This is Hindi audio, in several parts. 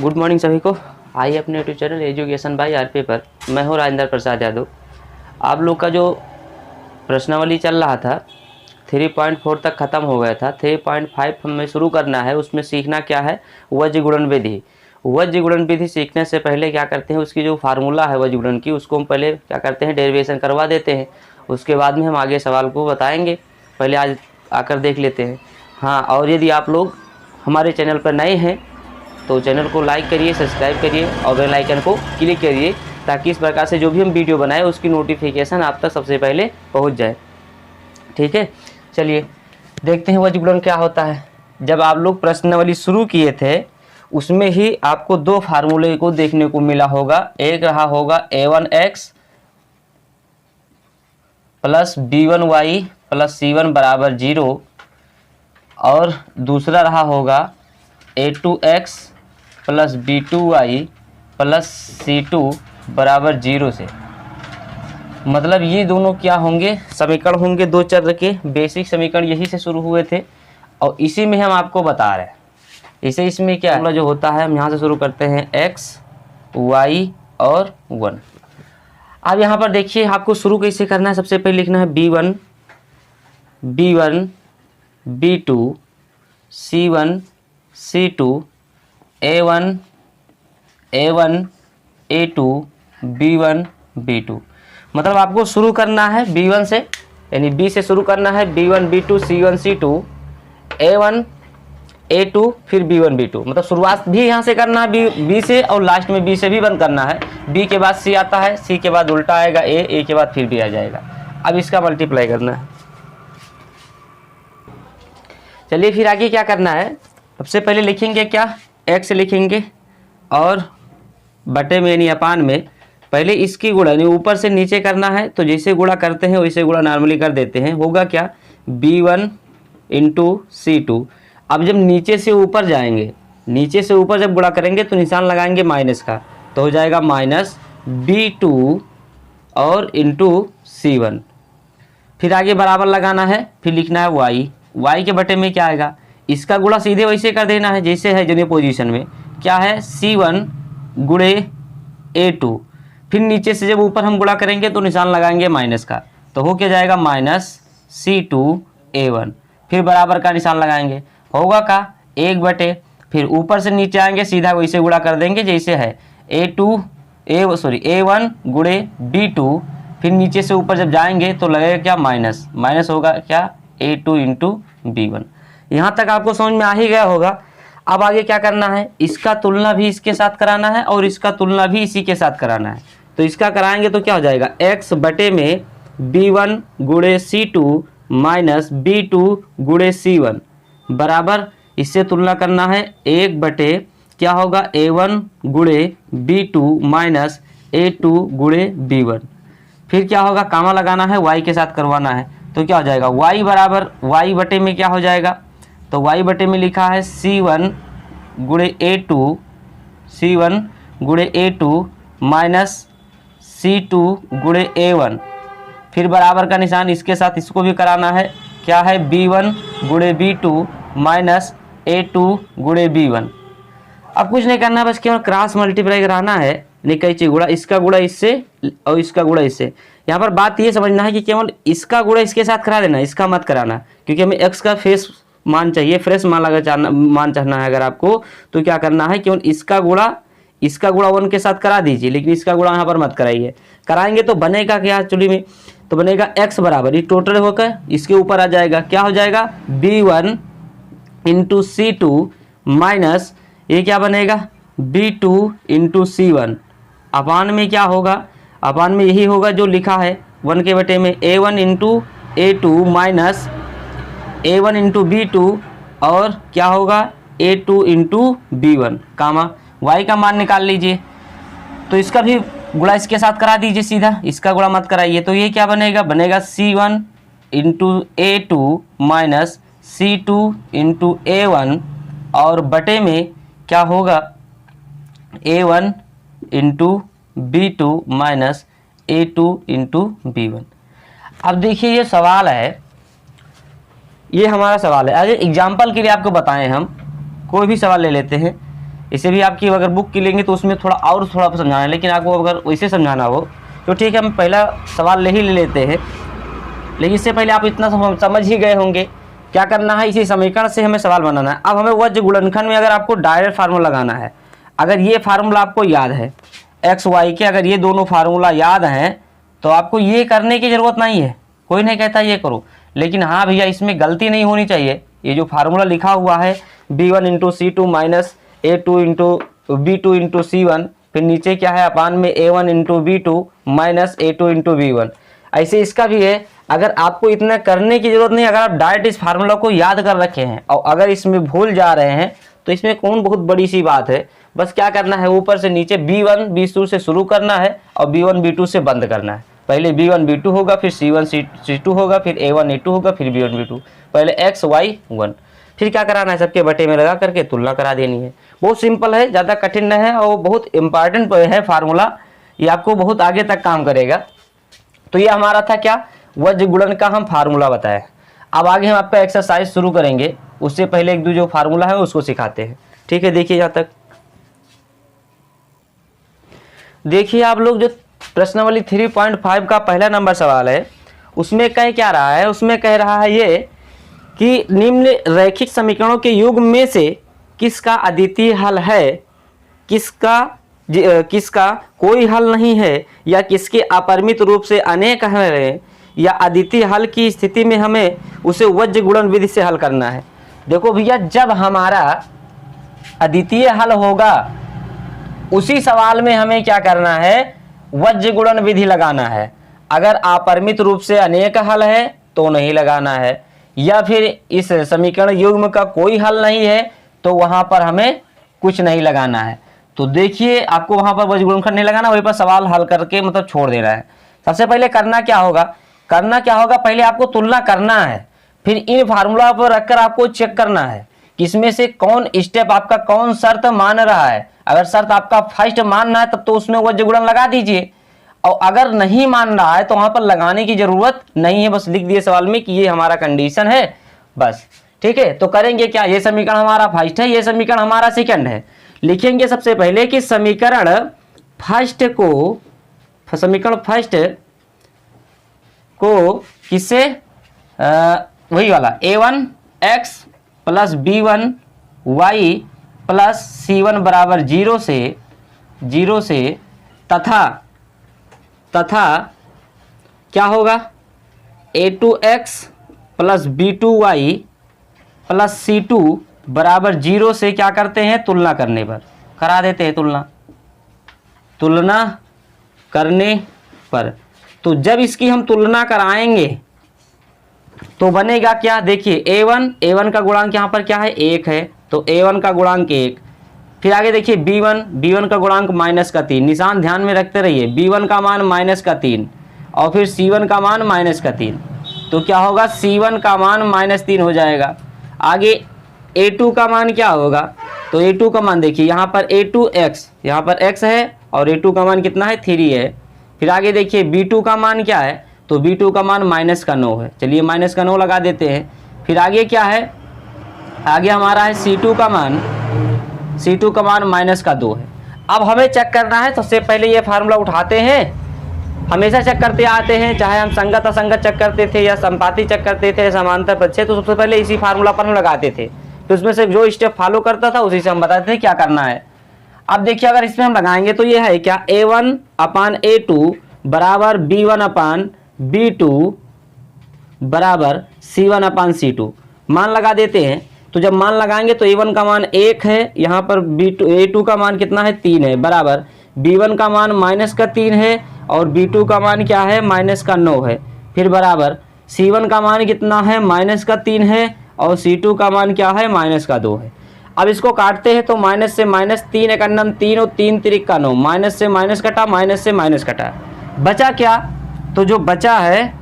गुड मॉर्निंग सभी को। आइए अपने YouTube channel education by RP पर। मैं हूँ राजेंद्र प्रसाद यादव। आप लोग का जो प्रश्नावली चल रहा था 3.4 तक ख़त्म हो गया था। 3.5 हमें शुरू करना है। उसमें सीखना क्या है, वज्र गुणन विधि। वज्र गुणन विधि सीखने से पहले क्या करते हैं, उसकी जो फार्मूला है वज्र गुणन की, उसको हम पहले क्या करते हैं, डेरिवेशन करवा देते हैं। उसके बाद में हम आगे सवाल को बताएंगे। पहले आज आकर देख लेते हैं। हाँ, और यदि आप लोग हमारे चैनल पर नए हैं तो चैनल को लाइक करिए, सब्सक्राइब करिए और बेल आइकन को क्लिक करिए, ताकि इस प्रकार से जो भी हम वीडियो बनाए उसकी नोटिफिकेशन आप तक सबसे पहले पहुंच जाए। ठीक है, चलिए देखते हैं वज्र गुणन क्या होता है। जब आप लोग प्रश्नावली शुरू किए थे उसमें ही आपको दो फार्मूले को देखने को मिला होगा। एक रहा होगा a1x plus b1y plus c1 बराबर 0 और दूसरा रहा होगा a2x plus b2y plus c2 बराबर 0 से। मतलब ये दोनों क्या होंगे, समीकरण होंगे दो चर के। बेसिक समीकरण यही से शुरू हुए थे और इसी में हम आपको बता रहे हैं। इसे इसमें क्या है जो होता है, हम यहाँ से शुरू करते हैं x y और 1। अब यहाँ पर देखिए आपको शुरू कैसे करना है। सबसे पहले लिखना है b1 b2 c1 c2 a1 a2 b1 b2। मतलब आपको शुरू करना है b1 से, यानी b से शुरू करना है। b1 b2 c1 c2 a1 a2 फिर b1 b2। मतलब शुरुआत भी यहाँ से करना है b से और लास्ट में b से भी बंद करना है। b के बाद c आता है, c के बाद उल्टा आएगा a के बाद फिर b आ जाएगा। अब इसका मल्टीप्लाई करना है। चलिए फिर आगे क्या करना है। सबसे पहले लिखेंगे क्या, x लिखेंगे और बटे में यानी अपान में पहले इसकी गुणा यानी ऊपर से नीचे करना है। तो जैसे गुणा करते हैं वैसे गुणा नॉर्मली कर देते हैं। होगा क्या, b1 इंटू c2। अब जब नीचे से ऊपर जाएंगे, नीचे से ऊपर जब गुणा करेंगे तो निशान लगाएंगे माइनस का, तो हो जाएगा माइनस b2 और इंटू c1। फिर आगे बराबर लगाना है, फिर लिखना है y के बटे में क्या आएगा, इसका गुणा सीधे वैसे कर देना है जैसे है जूनियर पोजीशन में। क्या है, c1 गुणे a2। फिर नीचे से जब ऊपर हम गुणा करेंगे तो निशान लगाएंगे माइनस का, तो हो क्या जाएगा माइनस c2 a1। फिर बराबर का निशान लगाएंगे, होगा का 1 बटे, फिर ऊपर से नीचे आएंगे सीधा वैसे गुणा कर देंगे जैसे है a1 गुणे b2। फिर नीचे से ऊपर जब जाएंगे तो लगेगा क्या, माइनस होगा क्या a2 इंटू b1। यहाँ तक आपको समझ में आ ही गया होगा। अब आगे क्या करना है, इसका तुलना भी इसके साथ कराना है और इसका तुलना भी इसी के साथ कराना है। तो इसका कराएंगे तो क्या हो जाएगा, x बटे में b1 गुणे c2 माइनस b2 गुणे c1 बराबर, इससे तुलना करना है 1 बटे क्या होगा a1 गुणे b2 माइनस a2 गुणे b1। फिर क्या होगा, कामा लगाना है, y के साथ करवाना है। तो क्या हो जाएगा, y बराबर y बटे में क्या हो जाएगा, तो y बटे में लिखा है c1 गुणे a2 माइनस c2 गुणे a1। फिर बराबर का निशान इसके साथ इसको भी कराना है। क्या है, b1 गुणे b2 माइनस a2 गुणे b1। अब कुछ नहीं करना है, बस केवल क्रॉस मल्टीप्लाई कराना है। नहीं कई चीज गुणा, इसका गुणा इससे और इसका गुणा इससे। यहाँ पर बात ये समझना है कि केवल इसका गुणा इसके साथ करा देना, इसका मत कराना, क्योंकि हमें x का फेस मान चाहिए, फ्रेश मान चाहना है अगर आपको, तो क्या करना है, केवल इसका गुणा 1 के साथ करा दीजिए, लेकिन इसका गुणा यहाँ पर मत कराइए। कराएंगे तो बनेगा क्या एक्चुअली में, तो बनेगा x बराबर, ये टोटल होकर इसके ऊपर आ जाएगा, क्या हो जाएगा b1 इंटू c2 माइनस ये क्या बनेगा b2 इंटू c1। अपान में क्या होगा, अपान में यही होगा जो लिखा है 1 के बटे में a1 into a2 minus a1 into b2 और क्या होगा a2 इंटू b1 कामा y का मान निकाल लीजिए। तो इसका भी गुणा इसके साथ करा दीजिए सीधा, इसका गुणा मत कराइए। तो ये क्या बनेगा c1 into a2 minus c2 into a1 और बटे में क्या होगा a1 into b2 minus a2 into b1। अब देखिए ये सवाल है, ये हमारा सवाल है। अगर एग्जाम्पल के लिए आपको बताएं, हम कोई भी सवाल ले लेते हैं। इसे भी आपकी अगर बुक की लेंगे तो उसमें थोड़ा समझाना है, लेकिन आपको अगर वैसे समझाना हो तो ठीक है, हम पहला सवाल ले लेते हैं। लेकिन इससे पहले आप इतना समझ ही गए होंगे क्या करना है, इसी समीकरण से हमें सवाल बनाना है। अब हमें वज्र गुणनखंड में अगर आपको डायरेक्ट फार्मूला लगाना है, अगर ये फार्मूला आपको याद है एक्स वाई के, अगर ये दोनों फार्मूला याद हैं तो आपको ये करने की ज़रूरत नहीं है, कोई नहीं कहता ये करो। लेकिन हाँ भैया, इसमें गलती नहीं होनी चाहिए। ये जो फार्मूला लिखा हुआ है b1 into C2 minus a2 into b2 into C1, फिर नीचे क्या है अपान में a1 into b2 minus a2 into b1, ऐसे इसका भी है। अगर आपको इतना करने की जरूरत नहीं, अगर आप डायरेक्ट इस फार्मूला को याद कर रखे हैं और अगर इसमें भूल जा रहे हैं तो इसमें कौन बहुत बड़ी सी बात है। बस क्या करना है, ऊपर से नीचे b1 b2 से शुरू करना है और b1 b2 से बंद करना है। पहले b1 b2 होगा, फिर c1 c2 होगा, फिर a1 a2 होगा, फिर b1 b2, पहले x y 1, फिर क्या कराना है सबके बटे में लगा करके तुलना करा देनी है। बहुत सिंपल है, ज़्यादा कठिन नहीं है और बहुत इंपॉर्टेंट है फार्मूला, ये आपको बहुत आगे तक काम करेगा। तो ये हमारा था क्या, वज्र गुणन का हम फार्मूला बताया। अब आगे हम आपका एक्सरसाइज शुरू करेंगे, उससे पहले एक दो जो फार्मूला है उसको सिखाते हैं। ठीक है, देखिए यहाँ तक देखिए आप लोग, जो प्रश्नावली 3.5 का पहला नंबर सवाल है उसमें कह क्या रहा है, उसमें कह रहा है ये कि निम्न रैखिक समीकरणों के युग्म में से किसका अद्वितीय हल है, किसका कोई हल नहीं है, या किसके अपरिमित रूप से अनेक हल हैं, या अद्वितीय हल की स्थिति में हमें उसे वज्र गुणन विधि से हल करना है। देखो भैया, जब हमारा अद्वितीय हल होगा उसी सवाल में हमें क्या करना है, वज्र गुणन विधि लगाना है। अगर अपरिमित रूप से अनेक हल है तो नहीं लगाना है, या फिर इस समीकरण युग्म का कोई हल नहीं है तो वहां पर हमें कुछ नहीं लगाना है। तो देखिए, आपको वहां पर वज्र गुणनखंड नहीं लगाना, वहीं पर सवाल हल करके मतलब छोड़ देना है। सबसे पहले करना क्या होगा, पहले आपको तुलना करना है, फिर इन फार्मूला पर रखकर आपको चेक करना है किसमें से कौन स्टेप आपका कौन शर्त मान रहा है। अगर शर्त आपका फर्स्ट मानना है तब तो उसमें वज्र गुणन लगा दीजिए, और अगर नहीं मान रहा है तो वहां पर लगाने की जरूरत नहीं है, बस लिख दिए सवाल में कि ये हमारा कंडीशन है बस। ठीक है, तो करेंगे क्या, ये समीकरण हमारा फर्स्ट है, ये समीकरण हमारा सेकंड है। लिखेंगे सबसे पहले कि समीकरण फर्स्ट को किससे, वही वाला a1 x plus b1 y plus c1 बराबर 0 से तथा क्या होगा, a2x plus b2y plus c2 बराबर 0 से क्या करते हैं, तुलना करने पर करा देते हैं तुलना करने पर। तो जब इसकी हम तुलना कराएंगे तो बनेगा क्या, देखिए a1 का गुणांक यहाँ पर क्या है, 1 है, तो a1 का गुणांक 1। फिर आगे देखिए b1 का गुणांक -3, निशान ध्यान में रखते रहिए, b1 का मान -3 और फिर c1 का मान -3, तो क्या होगा, c1 का मान -3 हो जाएगा। आगे a2 का मान क्या होगा, तो a2 का मान देखिए यहाँ पर a2x, यहाँ पर x है और a2 का मान कितना है, 3 है। फिर आगे देखिए b2 का मान क्या है, तो b2 का मान -9 है, चलिए -9 लगा देते हैं। फिर आगे क्या है, आगे हमारा है c2 का मान -2 है। अब हमें चेक करना है, सबसे पहले ये फार्मूला उठाते हैं, हमेशा चेक करते आते हैं, चाहे हम संगत असंगत चेक करते थे या संपाती चेक करते थे, समांतर पक्षे, तो सबसे पहले इसी फार्मूला पर हम लगाते थे। तो उसमें से जो स्टेप फॉलो करता था उसी से हम बताते थे क्या करना है। अब देखिए, अगर इसमें हम लगाएंगे तो ये है क्या, a1 अपान a2 बराबर b1 अपान b2 बराबर c1 अपान c2, मान लगा देते हैं। तो जब मान लगाएंगे तो a1 का मान 1 है, यहाँ पर a2 का मान कितना है, 3 है, बराबर b1 का मान -3 है और b2 का मान क्या है, -9 है, फिर बराबर c1 का मान कितना है, -3 है और c2 का मान क्या है, -2 है। अब इसको काटते हैं तो माइनस से -3 एक अन्नम 3 और 3 तिरिक का 9, माइनस से माइनस कटा, माइनस से माइनस कटा, बचा क्या, तो जो बचा है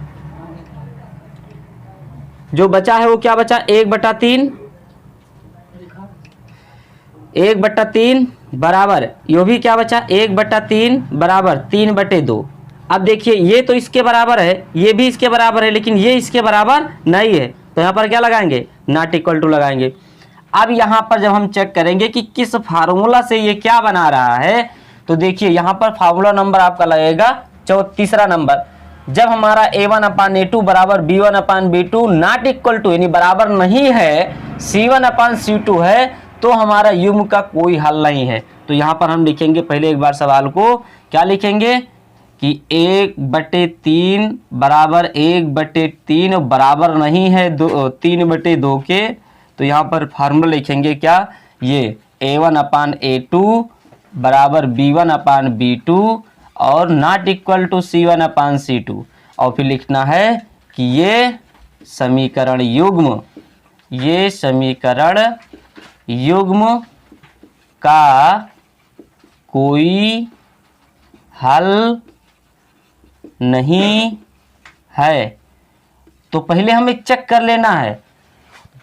वो क्या बचा, 1/3 बराबर, यो भी क्या बचा, 1/3 बराबर 3/2। अब देखिए, ये तो इसके बराबर है, ये भी इसके बराबर है, लेकिन ये इसके बराबर नहीं है, तो यहाँ पर क्या लगाएंगे, नॉट इक्वल टू लगाएंगे। अब यहाँ पर जब हम चेक करेंगे कि किस फार्मूला से ये क्या बना रहा है, तो देखिए यहाँ पर फार्मूला नंबर आपका लगेगा तीसरा नंबर। जब हमारा a1 अपान a2 बराबर b1 upon b2 not equal to यानी बराबर नहीं है c1 अपान c2 है, तो हमारा युग्म का कोई हल नहीं है। तो यहाँ पर हम लिखेंगे पहले एक बार सवाल को, क्या लिखेंगे कि 1/3 बराबर 1/3 बराबर नहीं है 3/2 के। तो यहाँ पर फार्मूला लिखेंगे क्या, ये a1 अपान a2 बराबर b1 अपान b2 और not equal to c1 upon c2, और फिर लिखना है कि ये समीकरण युग्म का कोई हल नहीं है। तो पहले हमें चेक कर लेना है,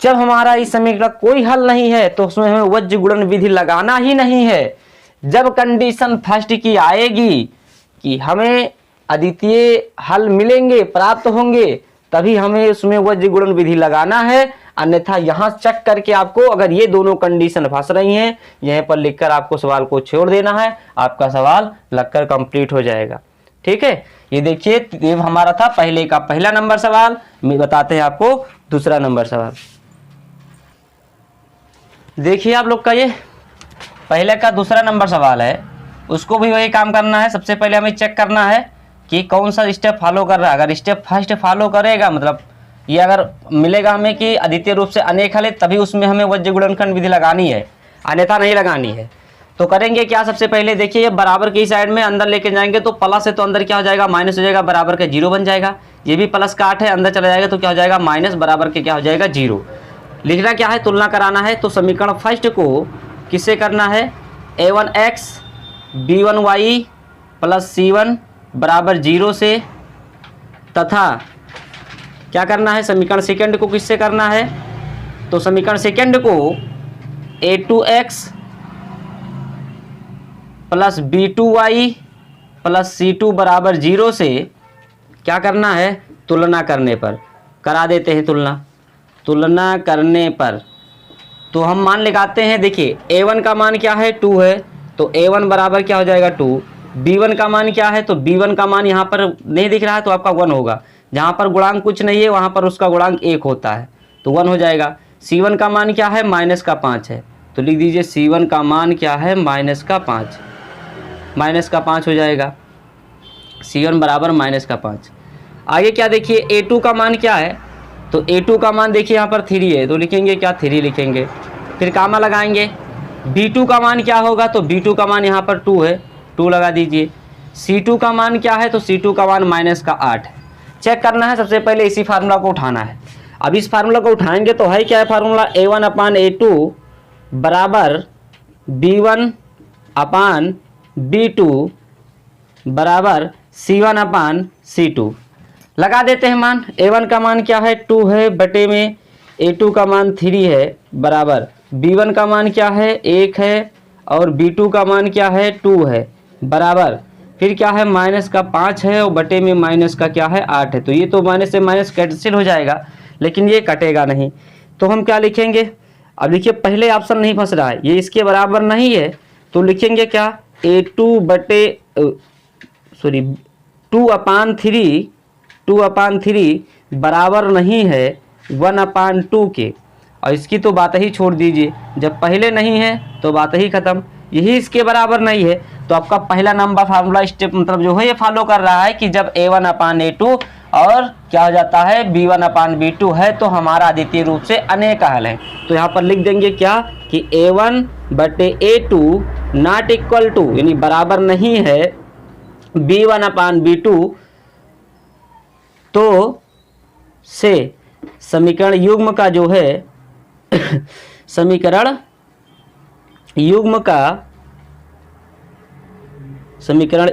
जब हमारा इस समीकरण का कोई हल नहीं है तो उसमें हमें वज्र गुणन विधि लगाना ही नहीं है। जब कंडीशन फर्स्ट की आएगी कि हमें अद्वितीय हल मिलेंगे, प्राप्त होंगे, तभी हमें उसमें वज्र गुणन विधि लगाना है। अन्यथा यहाँ चेक करके आपको अगर ये दोनों कंडीशन फंस रही हैं, यहीं पर लिखकर आपको सवाल को छोड़ देना है, आपका सवाल लगकर कंप्लीट हो जाएगा। ठीक है, ये देखिए ये हमारा था पहले का पहला नंबर सवाल। मैं बताते हैं आपको दूसरा नंबर सवाल। देखिए आप लोग का ये पहले का दूसरा नंबर सवाल है, उसको भी वही काम करना है। सबसे पहले हमें चेक करना है कि कौन सा स्टेप फॉलो कर रहा है। अगर स्टेप फर्स्ट फॉलो करेगा, मतलब ये अगर मिलेगा हमें कि अद्वितीय रूप से अनेक हल है, तभी उसमें हमें वज्र गुणनखंड विधि लगानी है, अन्यथा नहीं लगानी है। तो करेंगे क्या, सबसे पहले देखिए ये बराबर की साइड में अंदर लेके जाएंगे तो प्लस है तो अंदर क्या हो जाएगा, माइनस हो जाएगा, बराबर का 0 बन जाएगा। ये भी प्लस का 8 है, अंदर चला जाएगा तो क्या हो जाएगा माइनस, बराबर के क्या हो जाएगा 0। लिखना क्या है, तुलना कराना है। तो समीकरण फर्स्ट को किससे करना है, a1x b1y प्लस c1 बराबर 0 से, तथा क्या करना है, समीकरण सेकंड को किससे करना है, तो समीकरण सेकंड को a2x plus b2y plus c2 बराबर 0 से क्या करना है, तुलना करने पर करा देते हैं। तुलना करने पर तो हम मान लगाते हैं। देखिए a1 का मान क्या है, 2 है, तो a1 बराबर क्या हो जाएगा 2। b1 का मान क्या है, तो b1 का मान यहाँ पर नहीं दिख रहा है तो आपका 1 होगा। जहाँ पर गुणांक कुछ नहीं है वहाँ पर उसका गुणांक 1 होता है तो 1 हो जाएगा। c1 का मान क्या है, माइनस का 5 है, तो लिख दीजिए c1 का मान क्या है, माइनस का 5 हो जाएगा। c1 बराबर माइनस का 5। आगे क्या देखिए a2 का मान क्या है, तो a2 का मान देखिए यहाँ पर 3 है, तो लिखेंगे क्या 3 लिखेंगे, फिर कामा लगाएंगे। b2 का मान क्या होगा, तो b2 का मान यहाँ पर 2 है, 2 लगा दीजिए। c2 का मान क्या है, तो c2 का मान माइनस का 8 है। चेक करना है, सबसे पहले इसी फार्मूला को उठाना है। अब इस फार्मूला को उठाएंगे तो है क्या है फार्मूला, a1 अपान a2 बराबर b1 अपान b2 बराबर c1 अपान c2। लगा देते हैं मान। a1 का मान क्या है, 2 है, बटे में a2 का मान 3 है, बराबर b1 का मान क्या है, 1 है, और b2 का मान क्या है, 2 है, बराबर फिर क्या है माइनस का 5 है, और बटे में माइनस का क्या है 8 है। तो ये तो माइनस से माइनस कैंसिल हो जाएगा, लेकिन ये कटेगा नहीं। तो हम क्या लिखेंगे, अब देखिए पहले ऑप्शन नहीं फंस रहा है, ये इसके बराबर नहीं है, तो लिखेंगे क्या, a2 बटे 2/3 बराबर नहीं है 1/2 के। और इसकी तो बात ही छोड़ दीजिए, जब पहले नहीं है तो बात ही खत्म, यही इसके बराबर नहीं है। तो आपका पहला नंबर फार्मूला स्टेप मतलब जो है ये फॉलो कर रहा है कि जब a1 अपान a2 और क्या हो जाता है b1 अपान b2 है तो हमारा अद्वितीय रूप से अनेक हल है। तो यहाँ पर लिख देंगे क्या कि a1 बटे a2 नॉट इक्वल टू यानी बराबर नहीं है b1 अपान b2, तो से समीकरण युग्म का जो है समीकरण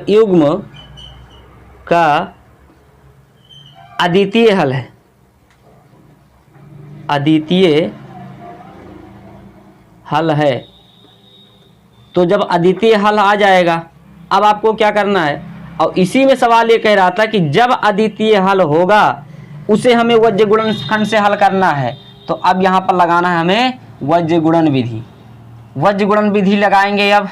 युग्म का अद्वितीय हल है, अद्वितीय हल है। तो जब अद्वितीय हल आ जाएगा, अब आपको क्या करना है, और इसी में सवाल ये कह रहा था कि जब अद्वितीय हल होगा उसे हमें वज्र गुणनखंड से हल करना है। तो अब यहाँ पर लगाना है हमें वज्र गुणन विधि। वज्र गुणन विधि लगाएंगे अब,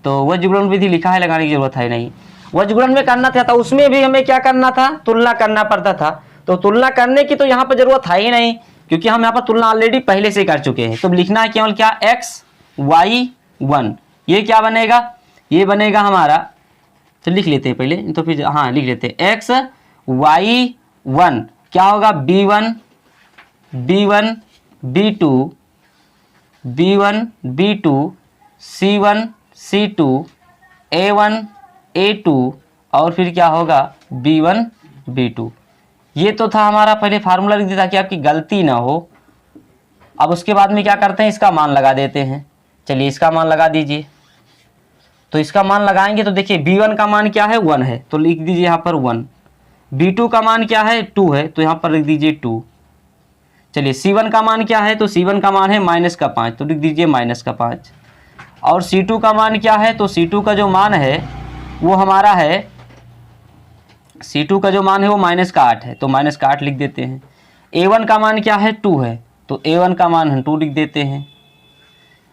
तो वज्र गुणन विधि लिखा है, लगाने की जरूरत है नहीं। वज्र गुणन में करना था तो उसमें भी हमें क्या करना था, तुलना करना पड़ता था। तो तुलना करने की तो यहाँ पर जरूरत है ही नहीं, क्योंकि हम यहाँ पर तुलना ऑलरेडी पहले से कर चुके हैं। तो लिखना है केवल क्या, x y 1। ये क्या बनेगा, ये बनेगा हमारा, तो लिख लेते हैं पहले, तो फिर हाँ लिख लेते हैं x y 1 क्या होगा, b1 b2 b2 c1 c2 a1 a2 और फिर क्या होगा b1 b2। ये तो था हमारा पहले फार्मूला लिख दिया ताकि आपकी गलती ना हो। अब उसके बाद में क्या करते हैं, इसका मान लगा देते हैं। चलिए इसका मान लगा दीजिए। तो इसका मान लगाएंगे तो देखिए b1 का मान क्या है, 1 है, तो लिख दीजिए यहाँ पर 1। b2 का मान क्या है, 2 है, तो यहाँ पर लिख दीजिए 2। चलिए c1 का मान क्या है, तो c1 का मान है -5, तो लिख दीजिए -5। और c2 का मान क्या है, तो c2 का जो मान है वो हमारा है, c2 का जो मान है वो -8 है, तो -8 लिख देते हैं। a1 का मान क्या है, 2 है, तो a1 का मान हम 2 लिख देते हैं।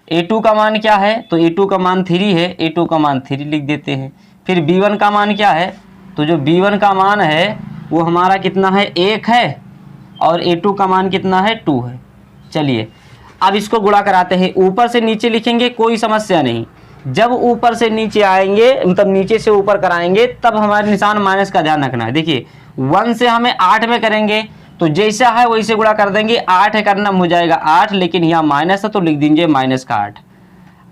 a2 का मान क्या है, तो a2 का मान 3 है, a2 का मान 3 लिख देते हैं। फिर b1 का मान क्या है, तो जो b1 का मान है वो हमारा कितना है, 1 है, और a2 का मान कितना है, 2 है। चलिए अब इसको गुणा कराते हैं। ऊपर से नीचे लिखेंगे कोई समस्या नहीं, जब ऊपर से नीचे आएंगे मतलब नीचे से ऊपर कराएंगे तब हमारे निशान माइनस का ध्यान रखना है। देखिए 1 से हमें 8 में करेंगे तो जैसा है वैसे गुणा कर देंगे, 8 है करना हो जाएगा 8, लेकिन यहाँ माइनस है तो लिख दीजिए -8।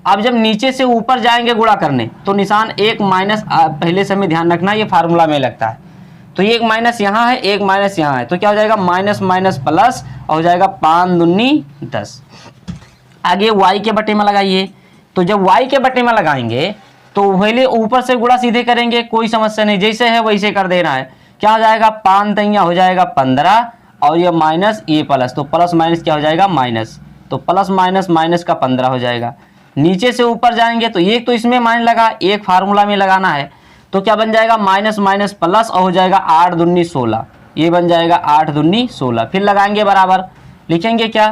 अब जब नीचे से ऊपर जाएंगे गुणा करने तो निशान एक माइनस पहले से हमें ध्यान रखना, ये फार्मूला में लगता है। तो ये एक माइनस यहाँ है, एक माइनस यहाँ है, तो क्या हो जाएगा माइनस माइनस प्लस और हो जाएगा 5 दूनी 10। आगे y के बटे में लगाइए। तो जब y के बटे में लगाएंगे तो पहले ऊपर से गुणा सीधे करेंगे, कोई समस्या नहीं, जैसे है वैसे कर देना है। क्या हो जाएगा 5 तैया हो जाएगा 15 और ये माइनस ये प्लस, तो प्लस माइनस क्या हो जाएगा माइनस, तो प्लस माइनस माइनस का 15 हो जाएगा। नीचे से ऊपर जाएंगे तो एक तो इसमें मान लगा, एक फार्मूला में लगाना है, तो क्या बन जाएगा माइनस माइनस प्लस और हो जाएगा 8 दूनी 16, ये बन जाएगा 8 दूनी 16। फिर लगाएंगे बराबर, लिखेंगे क्या,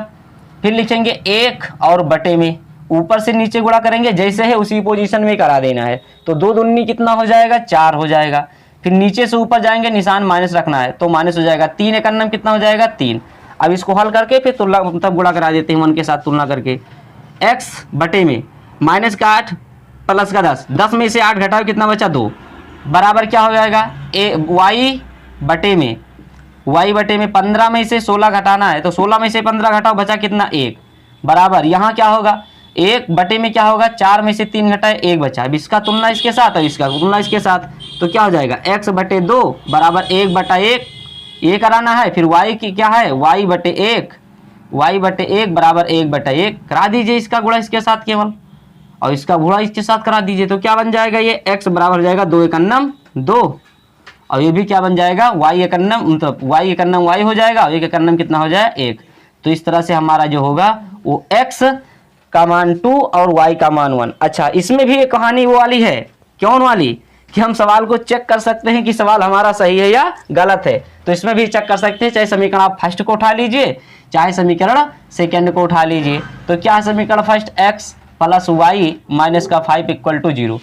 फिर लिखेंगे 1 और बटे में, ऊपर से नीचे गुणा करेंगे जैसे है उसी पोजीशन में करा देना है। तो 2 दूनी कितना हो जाएगा 4 हो जाएगा। फिर नीचे से ऊपर जाएंगे निशान माइनस रखना है तो माइनस हो जाएगा 3 एक अन्नम कितना हो जाएगा 3। अब इसको हल करके फिर तुलना तब गुणा करा देते हैं 1 के साथ तुलना करके। x बटे में माइनस का 8 प्लस का 10, 10 में से 8 घटाओ कितना बचा 2, बराबर क्या हो जाएगा y बटे में 15 में से 16 घटाना है तो 16 में से 15 घटाओ बचा कितना 1, बराबर यहाँ क्या होगा 1 बटे में क्या होगा 4 में से 3 घटाए 1 बचा। अब इसका तुलना इसके साथ और इसका तुलना इसके साथ, तो क्या हो जाएगा x बटे 2 बराबर 1 बटा 1, ये कराना है। फिर y की क्या है y बटे 1 बराबर 1 बटा 1 करा दीजिए, इसका गुणा इसके साथ केवल और इसका गुणा इसके साथ करा दीजिए। तो क्या बन जाएगा ये x बराबर हो जाएगा 2 एक अन्नम 2 और ये भी क्या बन जाएगा y एक अन्नम मतलब y एक अन्नम y हो जाएगा और 1 एक अन्नम कितना हो जाएगा 1। तो इस तरह से हमारा जो होगा वो x का मान 2 और y का मान 1। अच्छा इसमें भी एक कहानी वो वाली है, क्यों वाली, कि हम सवाल को चेक कर सकते हैं कि सवाल हमारा सही है या गलत है। तो इसमें भी चेक कर सकते हैं, चाहे समीकरण आप फर्स्ट को उठा लीजिए चाहे समीकरण सेकंड को उठा लीजिए। तो क्या समीकरण first x plus y minus का 5 इक्वल टू 0,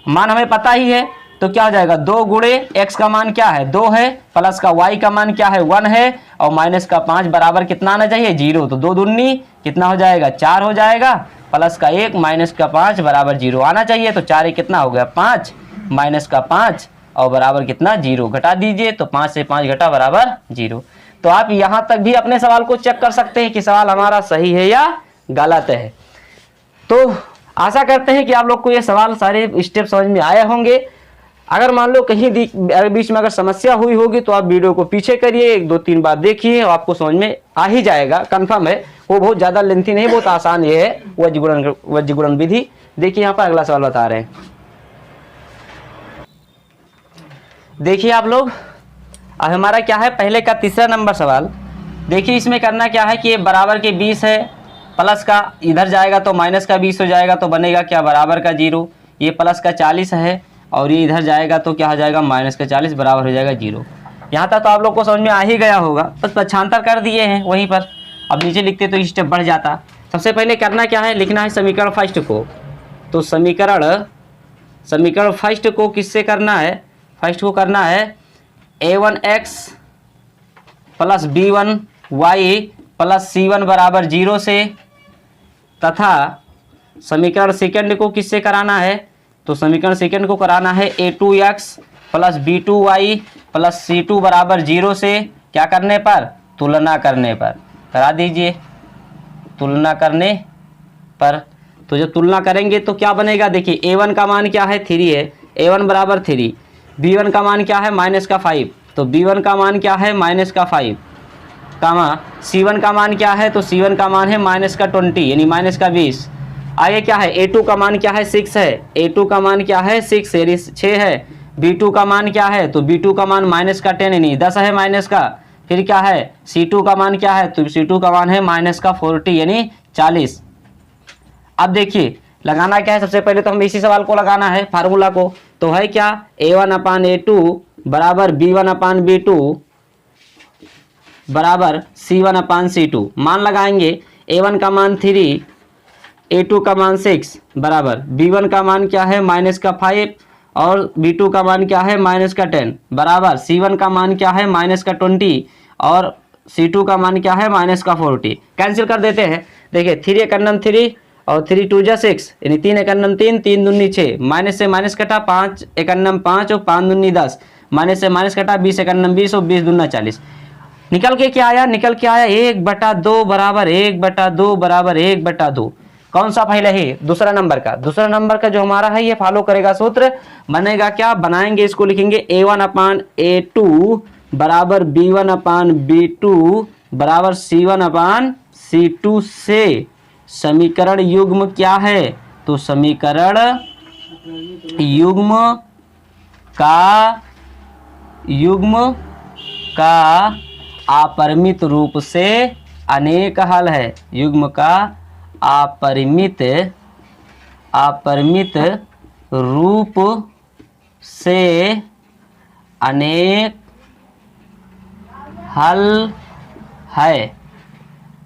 मान हमें पता ही है। तो क्या हो जाएगा 2 गुणे x का मान क्या है 2 है, प्लस का y का मान क्या है 1 है और माइनस का 5 बराबर कितना आना चाहिए 0। तो 2 दूनी कितना हो जाएगा 4 हो जाएगा, प्लस का 1 माइनस का 5 बराबर 0 आना चाहिए। तो 4 कितना हो गया 5 माइनस का 5 और बराबर कितना 0, घटा दीजिए तो 5 से 5 घटा बराबर 0। तो आप यहाँ तक भी अपने सवाल को चेक कर सकते हैं कि सवाल हमारा सही है या गलत है। तो आशा करते हैं कि आप लोग को ये सवाल सारे स्टेप समझ में आए होंगे। अगर मान लो कहीं बीच में अगर समस्या हुई होगी तो आप वीडियो को पीछे करिए, 1-2-3 बार देखिए और आपको समझ में आ ही जाएगा, कंफर्म है। वो बहुत ज़्यादा लेंथी नहीं, बहुत आसान ये है वज्र गुणन विधि। देखिए यहाँ पर अगला सवाल बता रहे हैं, देखिए आप लोग अब हमारा क्या है पहले का तीसरा नंबर सवाल। देखिए इसमें करना क्या है कि ये बराबर के 20 है, प्लस का इधर जाएगा तो माइनस का 20 हो जाएगा तो बनेगा क्या बराबर का 0। ये प्लस का 40 है और ये इधर जाएगा तो क्या हो जाएगा माइनस का 40 बराबर हो जाएगा 0। यहाँ तक तो आप लोग को समझ में आ ही गया होगा, बस पक्षांतर कर दिए हैं वहीं पर। अब नीचे लिखते तो स्टेप बढ़ जाता। सबसे पहले करना क्या है, लिखना है समीकरण फर्स्ट को। तो समीकरण फर्स्ट को किससे करना है, फर्स्ट को करना है a1x plus b1y plus c1 बराबर 0 से, तथा समीकरण सेकंड को किससे कराना है, तो समीकरण सेकंड को कराना है a2x plus b2y plus c2 बराबर 0 से, क्या करने पर, तुलना करने पर। करा दीजिए तुलना करने पर। तो जब तुलना करेंगे तो क्या बनेगा, देखिए a1 का मान क्या है 3 है, a1 बराबर 3, b1 का मान क्या है माइनस का 5, तो b1 का मान क्या है माइनस का 5, कामा c1 का मान क्या है, तो c1 का मान है माइनस का 20 यानी माइनस का 20। आगे क्या है, a2 का मान क्या है 6 है, a2 का मान क्या है 6 यानी 6 है। b2 का मान क्या है, तो b2 का मान माइनस का 10 यानी 10 है माइनस का। फिर क्या है, c2 का मान क्या है, तो c2 का मान है माइनस का 40 यानी 40। अब देखिए लगाना क्या है, सबसे पहले तो हम इसी सवाल को लगाना है फार्मूला को। तो है क्या, a1 अपान a2 बराबर b1 अपान b2 बराबर c1 अपान c2। मान लगाएंगे, a1 का मान 3, a2 का मान 6 बराबर b1 का मान क्या है माइनस का 5 और b2 का मान क्या है माइनस का 10 बराबर c1 का मान क्या है माइनस का 20 और c2 का मान क्या है माइनस का 40। कैंसिल कर देते हैं, देखिए 3 एक अन्नम 3 और 3 2 जा 6 यानी 3 एक अन्नम 3, 3 दूनी 6, माइनस से माइनस कटा 5 एक अन्नम 5 और 5 दूनी 10, माइनस से माइनस कटा 20 एक अन्नम 20 और 20 दूना 40। निकल के क्या आया, निकल के आया 1/2 बराबर 1/2 बराबर 1/2। कौन सा पहले है, दूसरा नंबर का। दूसरा नंबर का जो हमारा है ये फॉलो करेगा सूत्र, बनेगा क्या, बनाएंगे इसको, लिखेंगे a1 अपान a2 बराबर b1 अपान b2 बराबर c1 अपान c2 से समीकरण युग्म क्या है, तो समीकरण युग्म का अपरिमित रूप से अनेक हल है। युग्म का अपरिमित रूप से अनेक हल है।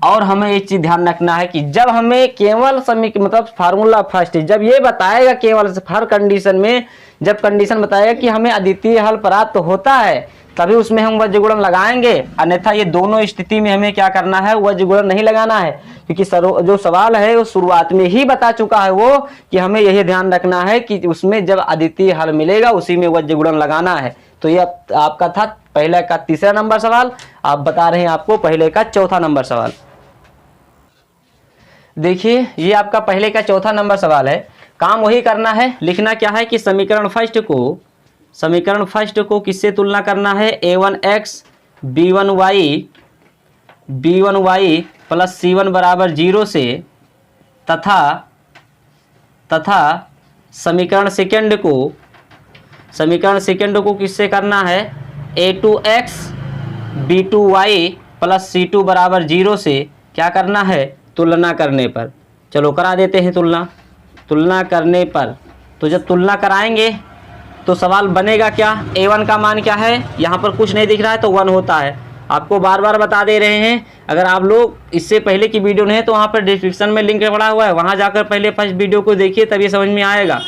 और हमें एक चीज ध्यान रखना है कि जब हमें केवल मतलब फार्मूला फर्स्ट जब ये बताएगा, केवल हर कंडीशन में जब कंडीशन बताएगा कि हमें अद्वितीय हल प्राप्त होता है, तभी उसमें हम वज्र गुणन लगाएंगे। अन्यथा ये दोनों स्थिति में हमें क्या करना है, वज्र गुणन नहीं लगाना है, क्योंकि जो सवाल है वो शुरुआत में ही बता चुका है वो कि हमें यही ध्यान रखना है कि उसमें जब अद्वितीय हल मिलेगा उसी में वज्र गुणन लगाना है। तो ये आपका था पहले का तीसरा नंबर सवाल, आप बता रहे हैं आपको पहले का चौथा नंबर सवाल। देखिए ये आपका पहले का चौथा नंबर सवाल है, काम वही करना है। लिखना क्या है कि समीकरण फर्स्ट को किससे तुलना करना है, a1x b1y प्लस c1 बराबर 0 से, तथा समीकरण सेकंड को किससे करना है, a2x b2y प्लस c2 बराबर 0 से क्या करना है, तुलना करने पर। चलो करा देते हैं तुलना करने पर। तो जब तुलना कराएंगे तो सवाल बनेगा क्या, a1 का मान क्या है, यहाँ पर कुछ नहीं दिख रहा है तो 1 होता है। आपको बार बार बता दे रहे हैं, अगर आप लोग इससे पहले की वीडियो नहीं है तो वहाँ पर डिस्क्रिप्शन में लिंक पड़ा हुआ है, वहाँ जाकर पहले फर्स्ट वीडियो को देखिए तभी समझ में आएगा।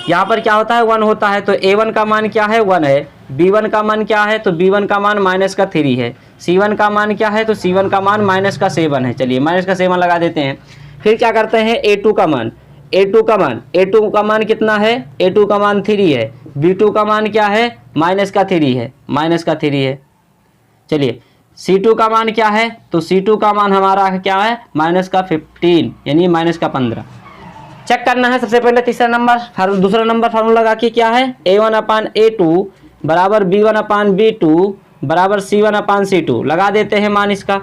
यहाँ पर क्या होता है, 1 होता है। तो a1 का मान क्या है, 1 है। b1 का मान क्या है, तो b1 का मान माइनस का 3 है। c1 का मान क्या है, तो c1 का मान माइनस का 7 है। चलिए माइनस का 7 लगा देते हैं। फिर क्या करते हैं, a2 का मान कितना है, a2 का मान 3 है। b2 का मान क्या है, माइनस का 3 है। चलिए c2 का मान क्या है, तो c2 का मान हमारा क्या है, माइनस का 15 यानी माइनस का 15। चेक करना है सबसे पहले दूसरा नंबर फार्मूला लगा के क्या है, a1 अपान a2 बराबर b1 अपान b2 बराबर c1 अपान c2 लगा देते हैं मान इसका।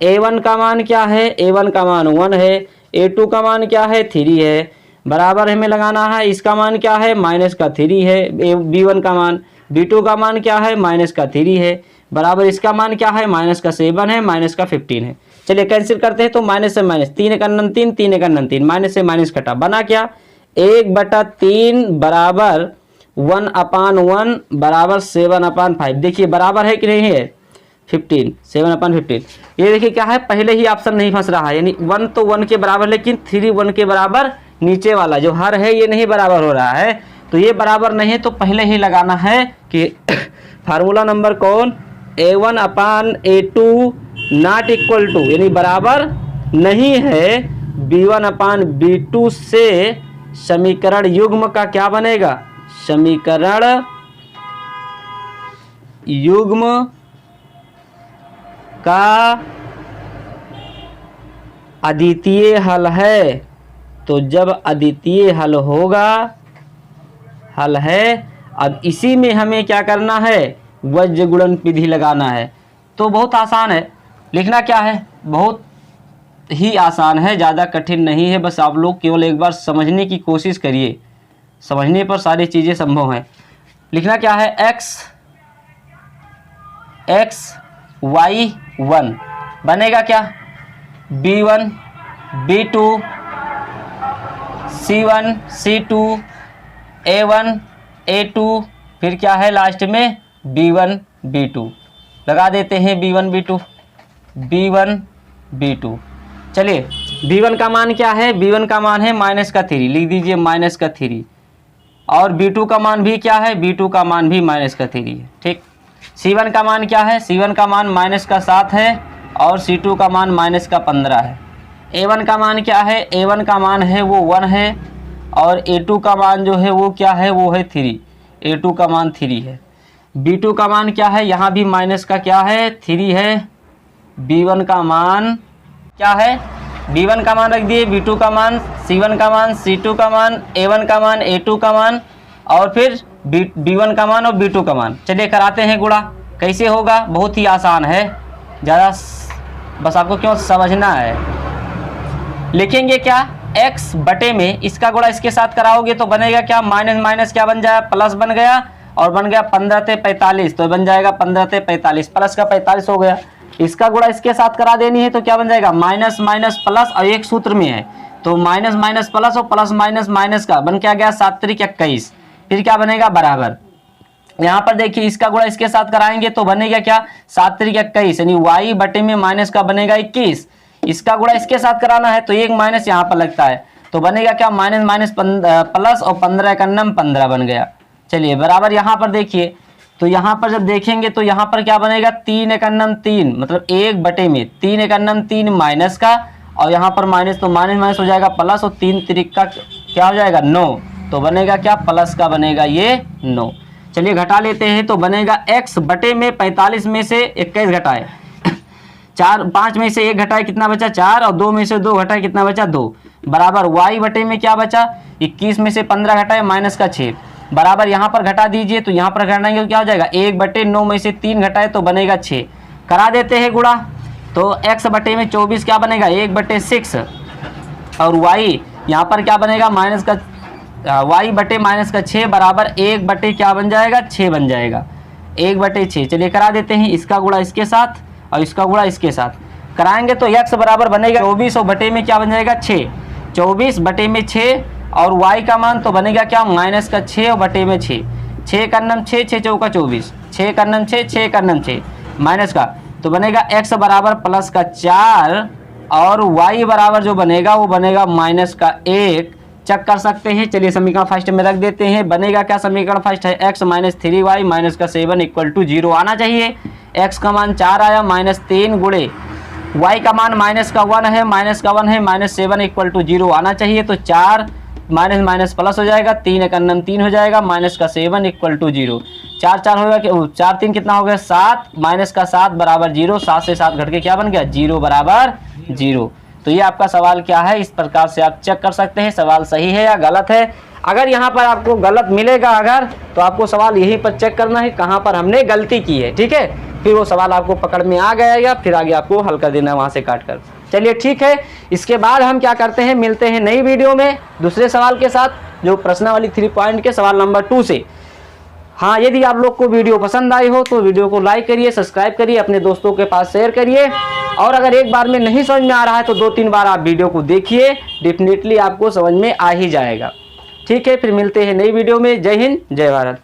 a1 का मान क्या है, a1 का मान 1 है। a2 का मान क्या है, 3 है। बराबर हमें लगाना है, इसका मान क्या है, माइनस का 3 है। b1 का मान, b2 का मान क्या है, माइनस का 3 है। बराबर इसका मान क्या है, माइनस का 7 है, माइनस का 15 है। चलिए कैंसिल करते हैं, तो माइनस से माइनस 3 एक अन्नम 3, 3 एक अन्नम 3, माइनस से माइनस कटा, बना क्या, 1/3 बराबर 1/1 बराबर 7/5। देखिए बराबर है कि नहीं है, 15, 7/15। ये देखिए क्या है, पहले ही ऑप्शन नहीं फंस रहा है, यानी 1 तो 1 के बराबर, लेकिन 3 1 के बराबर नीचे वाला जो हर है ये नहीं बराबर हो रहा है, तो ये बराबर नहीं है, तो पहले ही लगाना है कि फार्मूला नंबर कौन, A1/A2 नॉट इक्वल टू, यानी बराबर नहीं है B1/B2 से समीकरण युग्म का क्या बनेगा, समीकरण युग्म का अद्वितीय हल है। तो जब अद्वितीय हल होगा, हल है, अब इसी में हमें क्या करना है, वज्र गुणन विधि लगाना है। तो बहुत आसान है, लिखना क्या है, बहुत ही आसान है, ज़्यादा कठिन नहीं है, बस आप लोग केवल एक बार समझने की कोशिश करिए, समझने पर सारी चीज़ें संभव हैं। लिखना क्या है, x y1 बनेगा क्या, b1 b2 c1 c2 a1 a2, फिर क्या है लास्ट में b1 b2, लगा देते हैं b1 b2। चलिए b1 का मान क्या है, b1 का मान है -3, लिख दीजिए -3, और b2 का मान भी क्या है, b2 का मान भी -3 है, ठीक। c1 का मान क्या है, c1 का मान -7 है, और c2 का मान -15 है। a1 का मान क्या है, a1 का मान है वो 1 है, और a2 का मान जो है वो क्या है, वो है 3, a2 का मान 3 है। b2 का मान क्या है, यहाँ भी माइनस का क्या है, 3 है। b1 का मान क्या है, b1 का मान रख दिए, b2 का मान, c1 का मान, c2 का मान, a1 का मान, a2 का मान, और फिर b1 का मान और b2 का मान। चलिए कराते हैं गुणा, कैसे होगा, बहुत ही आसान है, ज़्यादा बस आपको क्यों समझना है। लिखेंगे क्या, x बटे में इसका गुणा इसके साथ कराओगे तो बनेगा क्या, माइनस माइनस क्या बन जाएगा, प्लस बन गया, और बन गया 15 ते 45, तो बन जाएगा 15 ते 45, प्लस का 45 हो गया। इसका गुणा इसके साथ करा देनी है तो क्या बन जाएगा, माइनस माइनस प्लस, और एक सूत्र में है तो माइनस माइनस प्लस और प्लस माइनस माइनस का बन क्या गया, 7 त्रिक 21, फिर क्या बनेगा बराबर। यहाँ पर देखिए इसका गुणा इसके साथ कराएंगे तो बनेगा क्या, 7 त्रिक 21, यानी y बटे में माइनस का बनेगा 21, इसका गुणा इसके साथ कराना है तो एक माइनस यहाँ पर लगता है, तो बनेगा क्या, माइनस माइनस प्लस, और 15 का नम 15 बन गया। चलिए बराबर, यहाँ पर देखिए, तो यहाँ पर जब देखेंगे तो यहाँ पर क्या बनेगा, 3 एक अन्नम 3, मतलब 1 बटे में 3 एक अन्नम 3 माइनस का, और यहाँ पर माइनस, तो माइनस माइनस हो जाएगा प्लस, और 3 त्रिक का क्या हो जाएगा 9, तो बनेगा क्या, प्लस का बनेगा ये 9। चलिए घटा लेते हैं, तो बनेगा x बटे में 45 में से 21 घटाए 5 में से 1 घटाए कितना बचा, 4, और 2 में से 2 घटाए कितना बचा, 2, बराबर y बटे में क्या बचा, 21 में से 15 घटाए माइनस का 6, बराबर यहाँ पर घटा दीजिए, तो यहाँ पर घटाएंगे तो क्या हो जाएगा, 1 बटे 9 में से 3 घटाए तो बनेगा 6, करा देते हैं गुणा, तो x बटे में 24 क्या बनेगा, 1 बटे 6, और y यहाँ पर क्या बनेगा, माइनस का y बटे माइनस का 6 बराबर 1 बटे क्या बन जाएगा, 6 बन जाएगा, 1 बटे 6। चलिए करा देते हैं, इसका गुणा इसके साथ और इसका गुणा इसके साथ कराएंगे तो x बराबर बनेगा 24, और बटे में क्या बन जाएगा 6, 24 बटे में 6, और y का मान तो बनेगा क्या, माइनस का 6 और बटे में 6, 6 का नम 6, 6 चौका 24, 6 का नम 6, 6 का नम 6, माइनस का, तो बनेगा x बराबर प्लस का 4, और y बराबर जो बनेगा वो बनेगा माइनस का 1। चेक कर सकते हैं, चलिए समीकरण फर्स्ट में रख देते हैं, बनेगा क्या, समीकरण फर्स्ट है x माइनस 3y माइनस का 7 इक्वल टू 0 आना चाहिए। x का मान 4 आया, -3 गुणे y का मान माइनस का 1 है, -7 इक्वल टू 0 आना चाहिए, तो 4 माइनस माइनस प्लस हो जाएगा, 3 एक अन्नम 3 हो जाएगा, माइनस का 7 इक्वल टू 0, 4 4 होगा कि 4 3 कितना हो गया, 7, माइनस का 7 बराबर 0, 7 से 7 घट के क्या बन गया, 0 बराबर 0। तो ये आपका सवाल क्या है, इस प्रकार से आप चेक कर सकते हैं सवाल सही है या गलत है। अगर यहाँ पर आपको गलत मिलेगा अगर, तो आपको सवाल यहीं पर चेक करना है कहाँ पर हमने गलती की है, ठीक है, फिर वो सवाल आपको पकड़ में आ गया, फिर आगे आपको हल कर देना वहाँ से काट कर। चलिए ठीक है, इसके बाद हम क्या करते हैं, मिलते हैं नई वीडियो में दूसरे सवाल के साथ, जो प्रश्नावली 3 पॉइंट के सवाल नंबर 2 से। हाँ, यदि आप लोग को वीडियो पसंद आई हो तो वीडियो को लाइक करिए, सब्सक्राइब करिए, अपने दोस्तों के पास शेयर करिए, और अगर एक बार में नहीं समझ में आ रहा है तो 2-3 बार आप वीडियो को देखिए, डेफिनेटली आपको समझ में आ ही जाएगा। ठीक है, फिर मिलते हैं नई वीडियो में। जय हिंद, जय भारत।